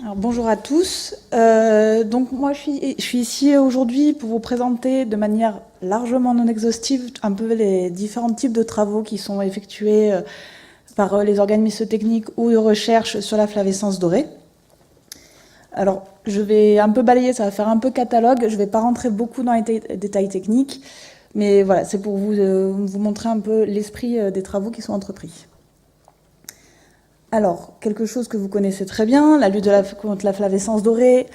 Alors, bonjour à tous. Donc moi je suis ici aujourd'hui pour vous présenter de manière largement non exhaustive un peu les différents types de travaux qui sont effectués par les organismes techniques ou de recherche sur la flavescence dorée. Alors je vais un peu balayer, ça va faire un peu catalogue, je ne vais pas rentrer beaucoup dans les détails techniques, mais voilà, c'est pour vous montrer un peu l'esprit des travaux qui sont entrepris. Alors, quelque chose que vous connaissez très bien, la lutte contre la flavescence dorée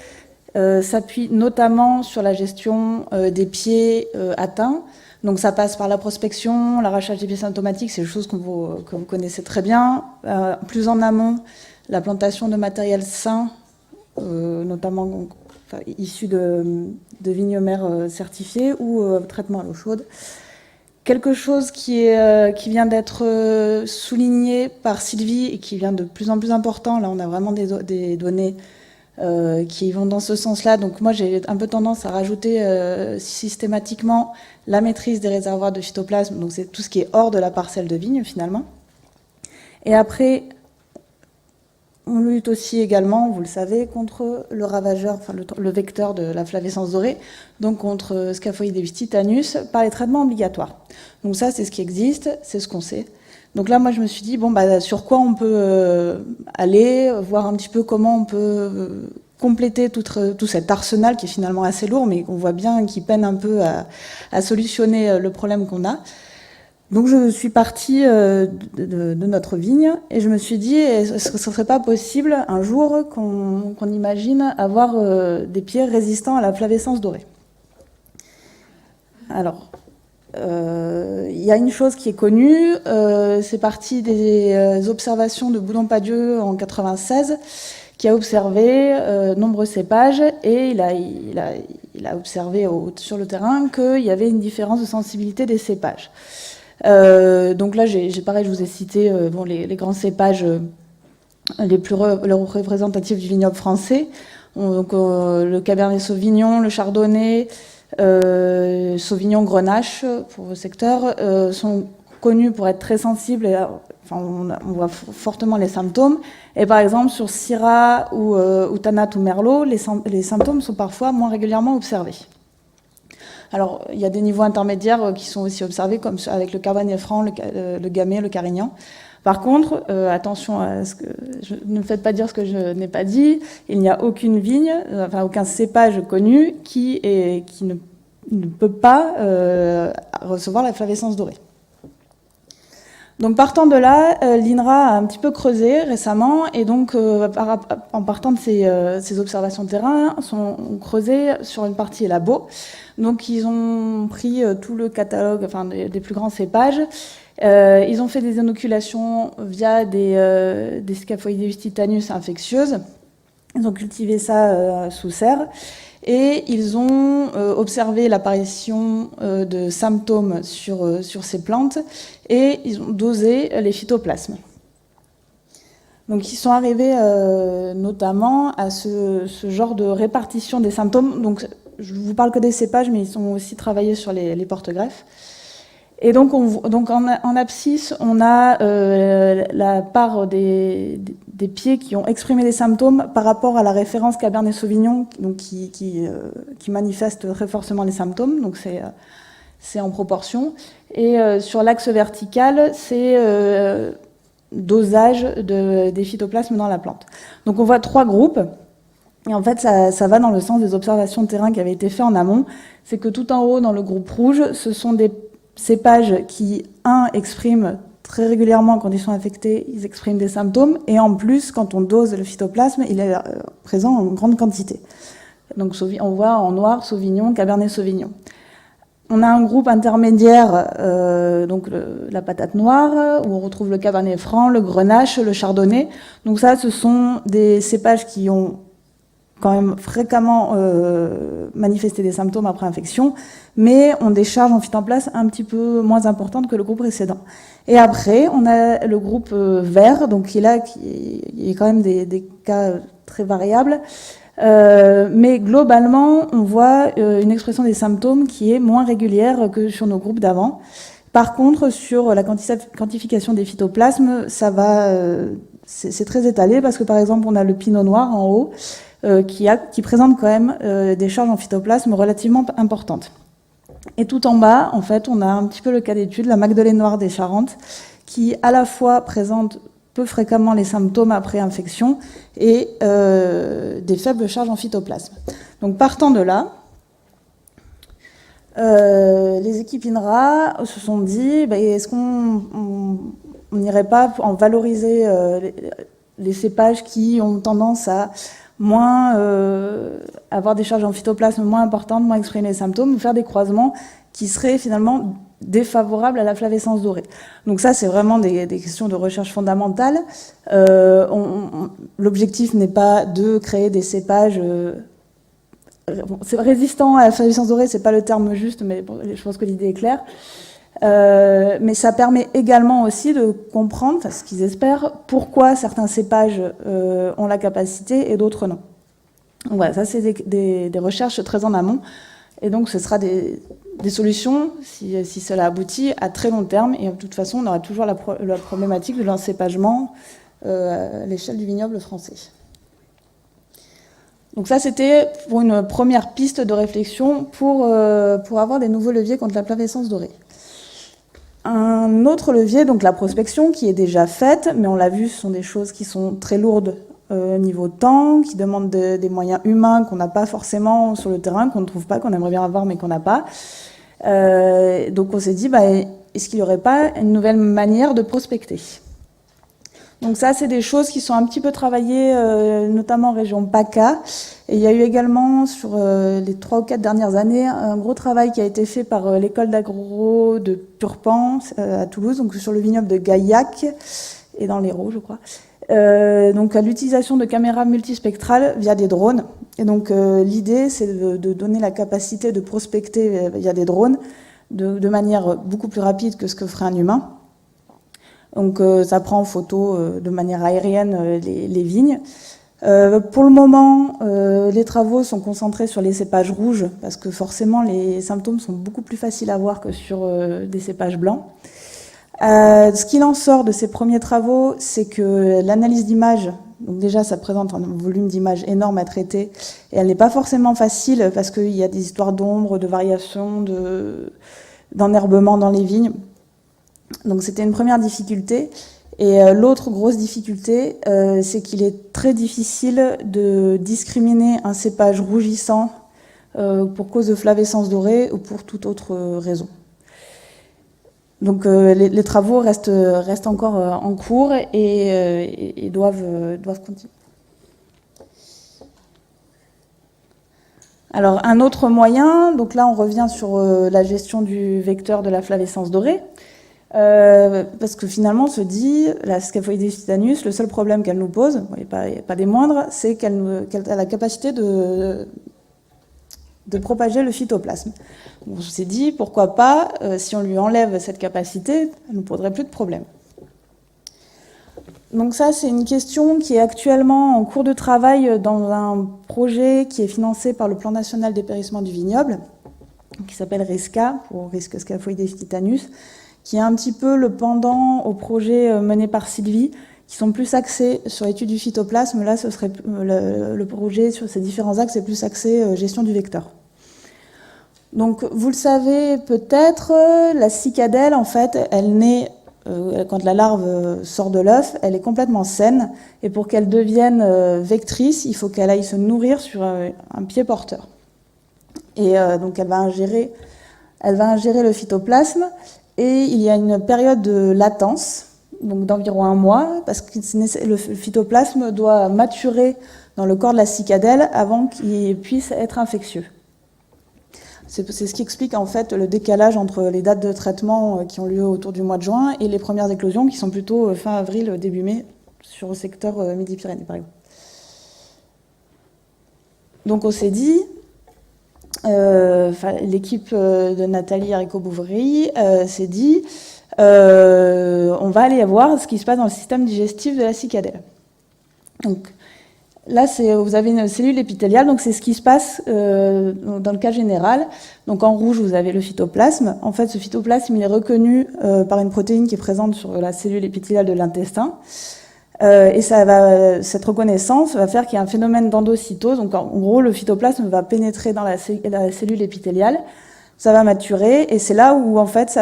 s'appuie notamment sur la gestion des pieds atteints. Donc ça passe par la prospection, l'arrachage des pieds symptomatiques, c'est des choses que vous connaissez très bien. Plus en amont, la plantation de matériel sain, notamment issu de vignes mères certifiées ou traitement à l'eau chaude. Quelque chose qui vient d'être souligné par Sylvie et qui vient de plus en plus important, là on a vraiment des données qui vont dans ce sens-là, donc moi j'ai un peu tendance à rajouter systématiquement la maîtrise des réservoirs de phytoplasme, donc c'est tout ce qui est hors de la parcelle de vigne finalement. Et après, on lutte aussi également, vous le savez, contre le ravageur, enfin le vecteur de la flavescence dorée, donc contre Scaphoideus titanus, par les traitements obligatoires. Donc ça, c'est ce qui existe, c'est ce qu'on sait. Donc là, moi, je me suis dit, bon, sur quoi on peut aller, voir un petit peu comment on peut compléter tout cet arsenal qui est finalement assez lourd, mais qu'on voit bien qui peine un peu à solutionner le problème qu'on a. Donc je suis partie de notre vigne et je me suis dit, est-ce que ce ne serait pas possible un jour qu'on imagine avoir des pieds résistants à la flavescence dorée. Alors, il y a une chose qui est connue, c'est parti des observations de Boudon-Padieu en 96, qui a observé nombreux cépages et il a observé sur le terrain qu'il y avait une différence de sensibilité des cépages. Donc là, pareil, je vous ai cité les grands cépages les plus représentatifs du vignoble français. Donc le Cabernet Sauvignon, le Chardonnay, Sauvignon, Grenache pour vos secteurs sont connus pour être très sensibles. Et, on voit fortement les symptômes. Et par exemple, sur Syrah ou Tannat ou Merlot, les symptômes sont parfois moins régulièrement observés. Alors, il y a des niveaux intermédiaires qui sont aussi observés, comme avec le Cabernet Franc, le Gamay, le Carignan. Par contre, attention à ce que ne me faites pas dire ce que je n'ai pas dit. Il n'y a aucune vigne, aucun cépage connu qui ne peut pas recevoir la flavescence dorée. Donc partant de là, l'INRA a un petit peu creusé récemment et donc en partant de ces observations de terrain, ont creusé sur une partie labo. Donc ils ont pris tout le catalogue des plus grands cépages. Ils ont fait des inoculations via des Scaphoideus titanus infectieuses. Ils ont cultivé ça sous serre. Et ils ont observé l'apparition de symptômes sur ces plantes et ils ont dosé les phytoplasmes. Donc ils sont arrivés notamment à ce genre de répartition des symptômes. Donc je ne vous parle que des cépages, mais ils ont aussi travaillé sur les porte-greffes. Et donc en abscisse, on a la part des pieds qui ont exprimé des symptômes par rapport à la référence Cabernet Sauvignon, donc qui manifeste très fortement les symptômes, donc c'est en proportion. Et sur l'axe vertical, c'est dosage des phytoplasmes dans la plante. Donc on voit trois groupes. Et en fait, ça va dans le sens des observations de terrain qui avaient été faites en amont. C'est que tout en haut, dans le groupe rouge, ce sont des cépages qui, expriment très régulièrement quand ils sont infectés, ils expriment des symptômes. Et en plus, quand on dose le phytoplasme, il est présent en grande quantité. Donc on voit en noir Sauvignon, Cabernet Sauvignon. On a un groupe intermédiaire, donc la patate noire, où on retrouve le Cabernet Franc, le Grenache, le Chardonnay. Donc ça, ce sont des cépages qui ont quand même fréquemment manifester des symptômes après infection, mais ont des charges en phytoplasme un petit peu moins importantes que le groupe précédent. Et après, on a le groupe vert, donc qui est quand même des cas très variables, mais globalement, on voit une expression des symptômes qui est moins régulière que sur nos groupes d'avant. Par contre, sur la quantification des phytoplasmes, ça va c'est très étalé parce que par exemple on a le pinot noir en haut qui présente quand même des charges en phytoplasme relativement importantes. Et tout en bas, en fait, on a un petit peu le cas d'étude, la Magdeleine noire des Charentes, qui à la fois présente peu fréquemment les symptômes après infection et des faibles charges en phytoplasme. Donc partant de là, les équipes INRA se sont dit, est-ce qu'on n'irait pas en valoriser les cépages qui ont tendance à moins avoir des charges en phytoplasme moins importantes, moins exprimer les symptômes, ou faire des croisements qui seraient finalement défavorables à la flavescence dorée. Donc ça, c'est vraiment des questions de recherche fondamentale. L'objectif n'est pas de créer des cépages résistants à la flavescence dorée, c'est pas le terme juste, mais bon, je pense que l'idée est claire. Mais ça permet également aussi de comprendre, ce qu'ils espèrent, pourquoi certains cépages ont la capacité et d'autres non. Donc voilà, ça c'est des recherches très en amont, et donc ce sera des solutions, si cela aboutit, à très long terme, et de toute façon on aura toujours la problématique de l'encépagement à l'échelle du vignoble français. Donc ça c'était pour une première piste de réflexion pour avoir des nouveaux leviers contre la flavescence dorée. Un autre levier, donc la prospection, qui est déjà faite, mais on l'a vu, ce sont des choses qui sont très lourdes niveau temps, qui demandent des moyens humains qu'on n'a pas forcément sur le terrain, qu'on ne trouve pas, qu'on aimerait bien avoir, mais qu'on n'a pas. Donc on s'est dit, est-ce qu'il n'y aurait pas une nouvelle manière de prospecter ? Donc ça, c'est des choses qui sont un petit peu travaillées, notamment en région PACA. Et il y a eu également, sur les 3 ou 4 dernières années, un gros travail qui a été fait par l'école d'agro de Purpan à Toulouse, donc sur le vignoble de Gaillac et dans l'Hérault, je crois. Donc à l'utilisation de caméras multispectrales via des drones. Et donc l'idée, c'est de donner la capacité de prospecter via des drones de manière beaucoup plus rapide que ce que ferait un humain. Donc ça prend en photo de manière aérienne les vignes. Pour le moment, les travaux sont concentrés sur les cépages rouges, parce que forcément les symptômes sont beaucoup plus faciles à voir que sur des cépages blancs. Ce qu'il en sort de ces premiers travaux, c'est que l'analyse d'images, donc déjà ça présente un volume d'images énorme à traiter, et elle n'est pas forcément facile, parce qu'il y a des histoires d'ombre, de variations, d'enherbement dans les vignes. Donc c'était une première difficulté. Et l'autre grosse difficulté, c'est qu'il est très difficile de discriminer un cépage rougissant pour cause de flavescence dorée ou pour toute autre raison. Donc les travaux restent encore en cours et doivent continuer. Alors un autre moyen, donc là on revient sur la gestion du vecteur de la flavescence dorée. Parce que finalement, on se dit, la Scaphoides titanus, le seul problème qu'elle nous pose, et pas des moindres, c'est qu'elle a la capacité de propager le phytoplasme. Donc, on s'est dit, pourquoi pas, si on lui enlève cette capacité, elle ne nous poserait plus de problème. Donc ça, c'est une question qui est actuellement en cours de travail dans un projet qui est financé par le Plan national dépérissement du vignoble, qui s'appelle RISCA, pour risque Scaphoides titanus, qui est un petit peu le pendant au projet mené par Sylvie, qui sont plus axés sur l'étude du phytoplasme. Là, ce serait le projet sur ces différents axes est plus axé gestion du vecteur. Donc, vous le savez peut-être, la cicadelle, en fait, elle naît, quand la larve sort de l'œuf, elle est complètement saine, et pour qu'elle devienne vectrice, il faut qu'elle aille se nourrir sur un pied porteur. Et donc, elle va ingérer le phytoplasme. Et il y a une période de latence, donc d'environ 1 mois, parce que le phytoplasme doit maturer dans le corps de la cicadelle avant qu'il puisse être infectieux. C'est ce qui explique en fait le décalage entre les dates de traitement qui ont lieu autour du mois de juin et les premières éclosions qui sont plutôt fin avril, début mai, sur le secteur Midi-Pyrénées par exemple. Donc on s'est dit, l'équipe de Nathalie Haricot-Bouverie s'est dit on va aller voir ce qui se passe dans le système digestif de la cicadelle. Donc là, vous avez une cellule épithéliale, donc c'est ce qui se passe dans le cas général. Donc en rouge, vous avez le phytoplasme. En fait, ce phytoplasme, il est reconnu par une protéine qui est présente sur la cellule épithéliale de l'intestin. Et cette reconnaissance va faire qu'il y a un phénomène d'endocytose. Donc en gros, le phytoplasme va pénétrer dans la cellule épithéliale, ça va maturer, et c'est là où en fait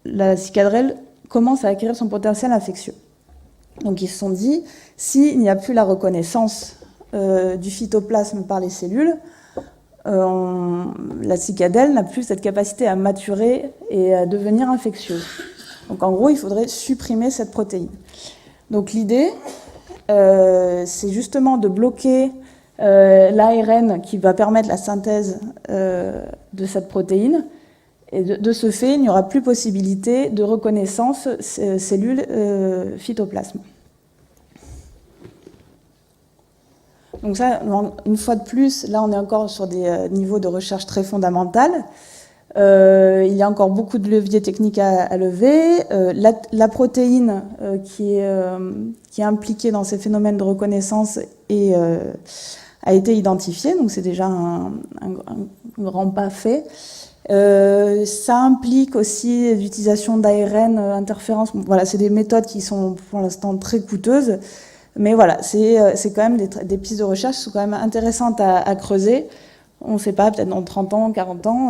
la cicadelle commence à acquérir son potentiel infectieux. Donc ils se sont dit, s'il n'y a plus la reconnaissance du phytoplasme par les cellules, la cicadelle n'a plus cette capacité à maturer et à devenir infectieuse. Donc en gros, il faudrait supprimer cette protéine. Donc l'idée, c'est justement de bloquer l'ARN qui va permettre la synthèse de cette protéine. Et de ce fait, il n'y aura plus possibilité de reconnaissance cellule phytoplasme. Donc ça, une fois de plus, là on est encore sur des niveaux de recherche très fondamentaux. Il y a encore beaucoup de leviers techniques à lever. La protéine qui est impliquée dans ces phénomènes de reconnaissance a été identifiée, donc c'est déjà un grand pas fait. Ça implique aussi l'utilisation d'ARN, interférences. Voilà, c'est des méthodes qui sont pour l'instant très coûteuses, mais voilà, c'est quand même des pistes de recherche qui sont quand même intéressantes à creuser. On ne sait pas, peut-être dans 30 ans, 40 ans,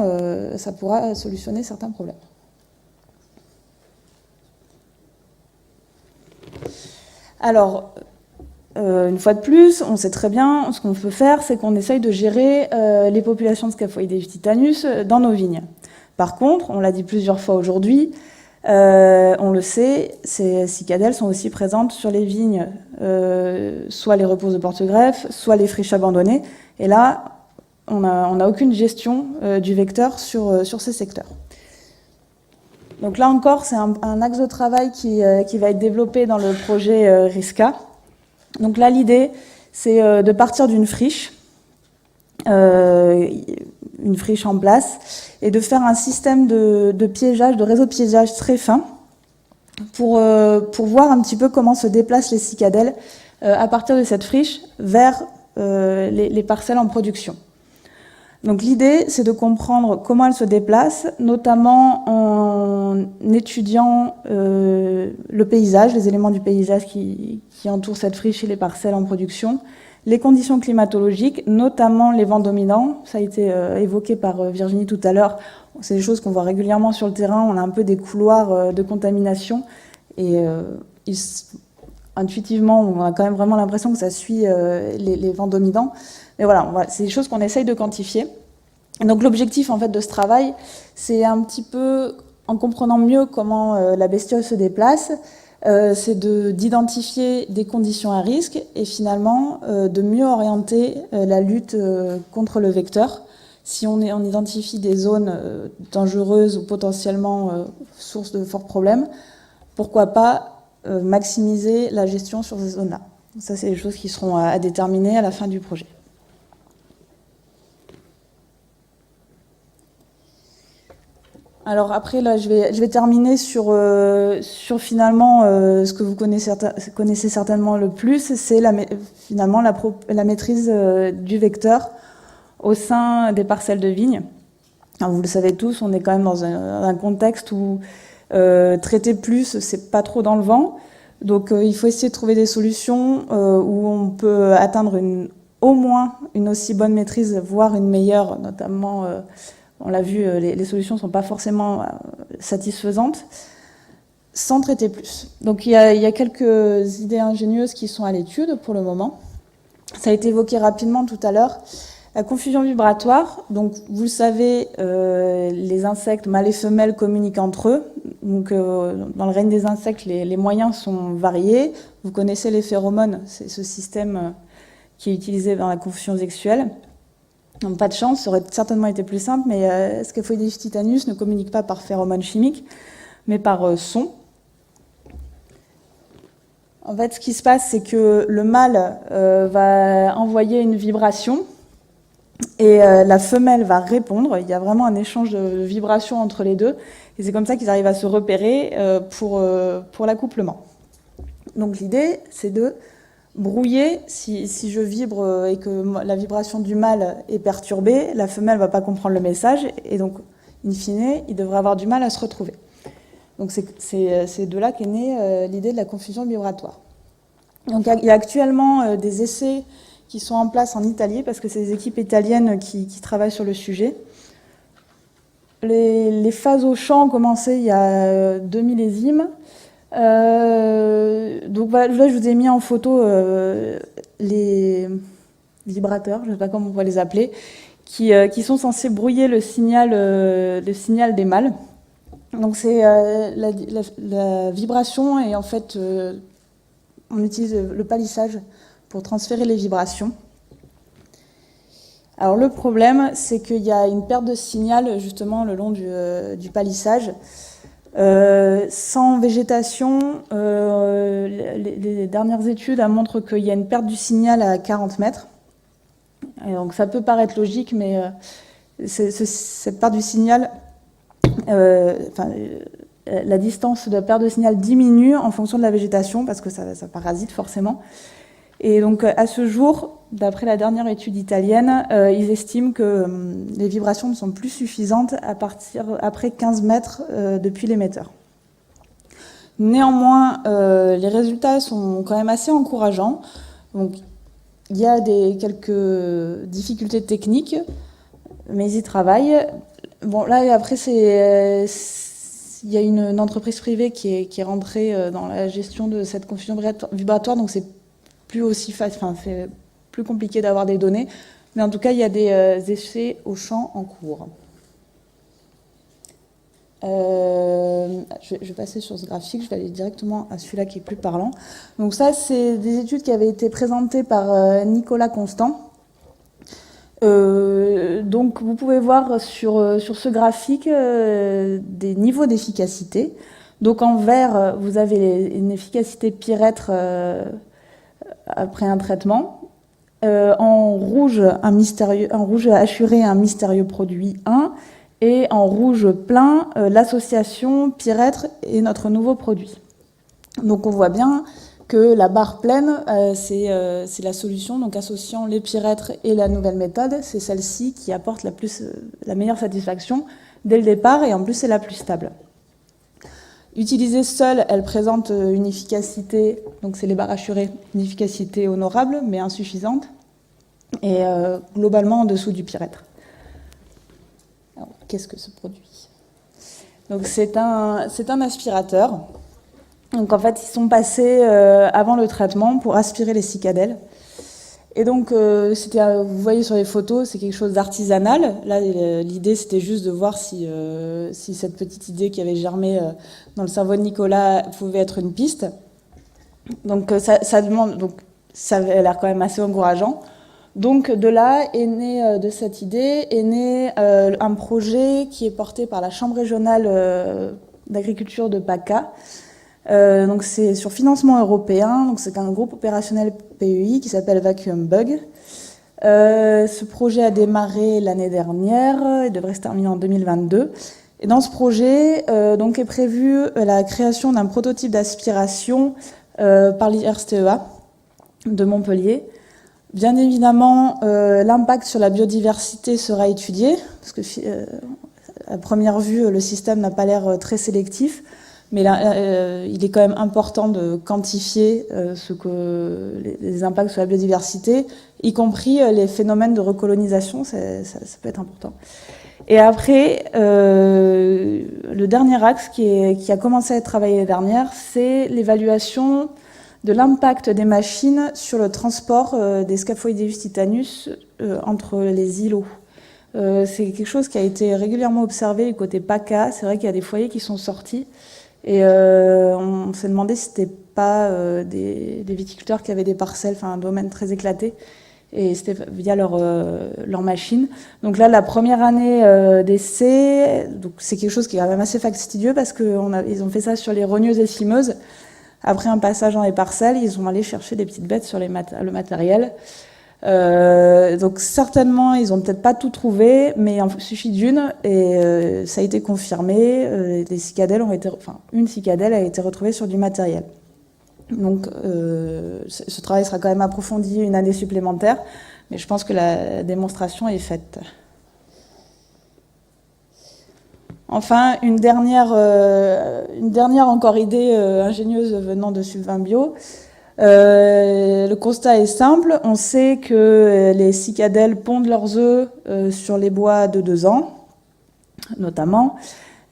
ça pourra solutionner certains problèmes. Alors, une fois de plus, on sait très bien, ce qu'on peut faire, c'est qu'on essaye de gérer les populations de Scaphoideus titanus dans nos vignes. Par contre, on l'a dit plusieurs fois aujourd'hui, on le sait, ces cicadelles sont aussi présentes sur les vignes, soit les reposes de porte-greffe, soit les friches abandonnées. Et là, on n'a aucune gestion du vecteur sur ces secteurs. Donc là encore, c'est un axe de travail qui va être développé dans le projet RISCA. Donc là, l'idée, c'est de partir d'une friche, une friche en place, et de faire un système de piégeage, de réseau de piégeage très fin, pour voir un petit peu comment se déplacent les cicadelles à partir de cette friche vers les parcelles en production. Donc l'idée, c'est de comprendre comment elles se déplacent, notamment en étudiant le paysage, les éléments du paysage qui entourent cette friche et les parcelles en production, les conditions climatologiques, notamment les vents dominants. Ça a été évoqué par Virginie tout à l'heure. C'est des choses qu'on voit régulièrement sur le terrain. On a un peu des couloirs de contamination et intuitivement, on a quand même vraiment l'impression que ça suit les vents dominants. Mais voilà, c'est des choses qu'on essaye de quantifier. Et donc l'objectif en fait de ce travail, c'est un petit peu, en comprenant mieux comment la bestiole se déplace, c'est d'identifier des conditions à risque et finalement de mieux orienter la lutte contre le vecteur. Si on identifie des zones dangereuses ou potentiellement sources de forts problèmes, pourquoi pas maximiser la gestion sur ces zones-là. Ça, c'est des choses qui seront à déterminer à la fin du projet. Alors après, là, je vais terminer sur finalement ce que vous connaissez certainement le plus, c'est finalement la maîtrise du vecteur au sein des parcelles de vignes. Alors, vous le savez tous, on est quand même dans un contexte où traiter plus, c'est pas trop dans le vent. Donc il faut essayer de trouver des solutions où on peut atteindre au moins une aussi bonne maîtrise, voire une meilleure, notamment... on l'a vu, les solutions ne sont pas forcément satisfaisantes, sans traiter plus. Donc il y a quelques idées ingénieuses qui sont à l'étude pour le moment. Ça a été évoqué rapidement tout à l'heure. La confusion vibratoire, donc vous le savez, les insectes mâles et femelles communiquent entre eux. Donc dans le règne des insectes, les moyens sont variés. Vous connaissez les phéromones, c'est ce système qui est utilisé dans la confusion sexuelle. Donc, pas de chance, ça aurait certainement été plus simple, mais Scaphoideus titanus ne communique pas par phéromones chimiques, mais par son. En fait, ce qui se passe, c'est que le mâle va envoyer une vibration et la femelle va répondre. Il y a vraiment un échange de vibrations entre les deux, et c'est comme ça qu'ils arrivent à se repérer pour l'accouplement. Donc l'idée, c'est de brouiller, si je vibre et que la vibration du mâle est perturbée, la femelle ne va pas comprendre le message, et donc, in fine, il devrait avoir du mal à se retrouver. Donc c'est de là qu'est née l'idée de la confusion vibratoire. Donc il y a actuellement des essais qui sont en place en Italie, parce que c'est des équipes italiennes qui travaillent sur le sujet. Les phases au champ ont commencé il y a 2 millésimes. Donc là, je vous ai mis en photo les vibrateurs, je ne sais pas comment on va les appeler, qui sont censés brouiller le signal des mâles. Donc c'est la vibration, et en fait on utilise le palissage pour transférer les vibrations. Alors le problème, c'est qu'il y a une perte de signal justement le long du palissage. Sans végétation, les dernières études montrent qu'il y a une perte du signal à 40 mètres. Et donc ça peut paraître logique, mais cette perte du signal, la distance de perte de signal diminue en fonction de la végétation, parce que ça parasite forcément. Et donc à ce jour, d'après la dernière étude italienne, ils estiment que les vibrations ne sont plus suffisantes après 15 mètres depuis l'émetteur. Néanmoins, les résultats sont quand même assez encourageants. Donc, il y a quelques difficultés techniques, mais ils y travaillent. Bon, là, après, il y a une entreprise privée qui est rentrée dans la gestion de cette confusion vibratoire, donc c'est plus aussi facile, c'est plus compliqué d'avoir des données, mais en tout cas, il y a des essais au champ en cours. Je vais passer sur ce graphique, je vais aller directement à celui-là qui est plus parlant. Donc ça, c'est des études qui avaient été présentées par Nicolas Constant. Donc vous pouvez voir sur ce graphique des niveaux d'efficacité. Donc en vert, vous avez une efficacité pyrètre après un traitement. En rouge, assuré un mystérieux produit 1. Et en rouge plein, l'association pyrètre et notre nouveau produit. Donc on voit bien que la barre pleine, c'est la solution, donc associant les pyrètres et la nouvelle méthode, c'est celle-ci qui apporte la meilleure satisfaction dès le départ, et en plus c'est la plus stable. Utilisée seule, elle présente une efficacité, donc c'est les barres assurées, une efficacité honorable mais insuffisante, et globalement en dessous du pyrètre. Alors, qu'est-ce que ce produit? Donc c'est un aspirateur. Donc en fait, ils sont passés avant le traitement pour aspirer les cicadelles. Et donc, vous voyez sur les photos, c'est quelque chose d'artisanal. Là, l'idée, c'était juste de voir si cette petite idée qui avait germé dans le cerveau de Nicolas pouvait être une piste. Donc ça avait l'air quand même assez encourageant. Donc de là est né, de cette idée, est né un projet qui est porté par la Chambre régionale d'agriculture de PACA. Donc c'est sur financement européen, donc c'est un groupe opérationnel PEI qui s'appelle Vacuum Bug. Ce projet a démarré l'année dernière, il devrait se terminer en 2022. Et dans ce projet, donc est prévue la création d'un prototype d'aspiration par l'IRSTEA de Montpellier. Bien évidemment, l'impact sur la biodiversité sera étudié, parce que à première vue, le système n'a pas l'air très sélectif, mais là, il est quand même important de quantifier les impacts sur la biodiversité, y compris les phénomènes de recolonisation, ça peut être important. Et après, le dernier axe qui a commencé à être travaillé l'année dernière, c'est l'évaluation de l'impact des machines sur le transport des Scaphoideus titanus entre les îlots. C'est quelque chose qui a été régulièrement observé du côté PACA. C'est vrai qu'il y a des foyers qui sont sortis et on s'est demandé si c'était pas des viticulteurs qui avaient des parcelles, un domaine très éclaté, et c'était via leur machine. Donc là, la première année d'essai, donc c'est quelque chose qui est quand même assez fastidieux parce qu'ils ont fait ça sur les rogneuses et cimeuses. Après un passage dans les parcelles, ils sont allés chercher des petites bêtes sur le matériel. Donc certainement, ils n'ont peut-être pas tout trouvé, mais il suffit d'une, et ça a été confirmé. Une cicadelle a été retrouvée sur du matériel. Donc ce travail sera quand même approfondi une année supplémentaire, mais je pense que la démonstration est faite. Enfin, une dernière encore idée ingénieuse venant de Sylvain Bio. Le constat est simple, on sait que les cicadelles pondent leurs œufs sur les bois de 2 ans, notamment.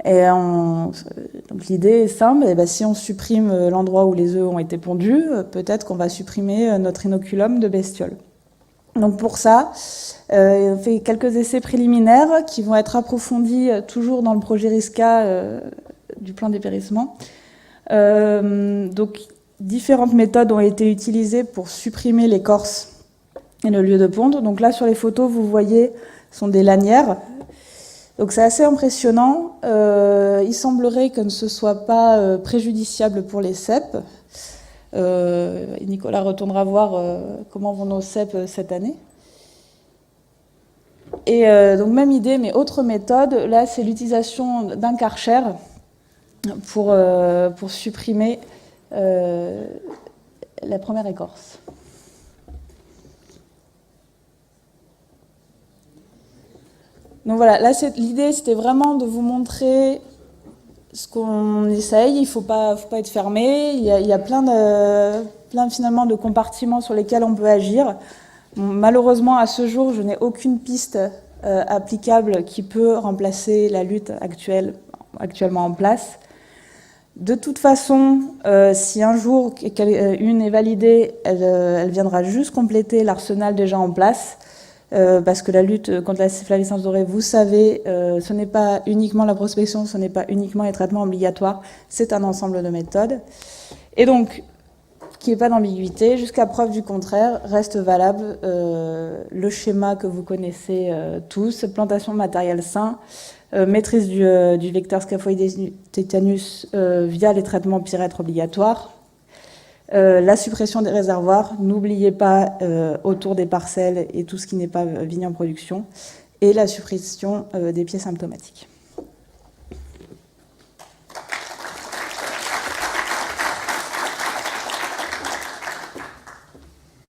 Et donc l'idée est simple, et ben si on supprime l'endroit où les œufs ont été pondus, peut-être qu'on va supprimer notre inoculum de bestioles. Donc pour ça, on fait quelques essais préliminaires qui vont être approfondis toujours dans le projet RISCA du plan dépérissement. Donc différentes méthodes ont été utilisées pour supprimer l'écorce et le lieu de pondre. Donc là sur les photos, vous voyez, sont des lanières. Donc c'est assez impressionnant. Il semblerait que ce ne soit pas préjudiciable pour les cèpes. Nicolas retournera voir comment vont nos cèpes cette année. Et donc même idée, mais autre méthode. Là, c'est l'utilisation d'un Karcher pour supprimer la première écorce. Donc voilà, là l'idée c'était vraiment de vous montrer ce qu'on essaye. Il faut pas être fermé. Il y a plein finalement de compartiments sur lesquels on peut agir. Malheureusement, à ce jour, je n'ai aucune piste applicable qui peut remplacer la lutte actuellement en place. De toute façon, si un jour une est validée, elle viendra juste compléter l'arsenal déjà en place. Parce que la lutte contre la flavescence dorée, vous savez, ce n'est pas uniquement la prospection, ce n'est pas uniquement les traitements obligatoires, c'est un ensemble de méthodes. Et donc, qu'il n'y ait pas d'ambiguïté, jusqu'à preuve du contraire, reste valable le schéma que vous connaissez tous, plantation de matériel sain, maîtrise du vecteur scaphoïdé tétanus via les traitements pyrètres obligatoires, la suppression des réservoirs, n'oubliez pas autour des parcelles et tout ce qui n'est pas vigne en production, et la suppression des pieds symptomatiques.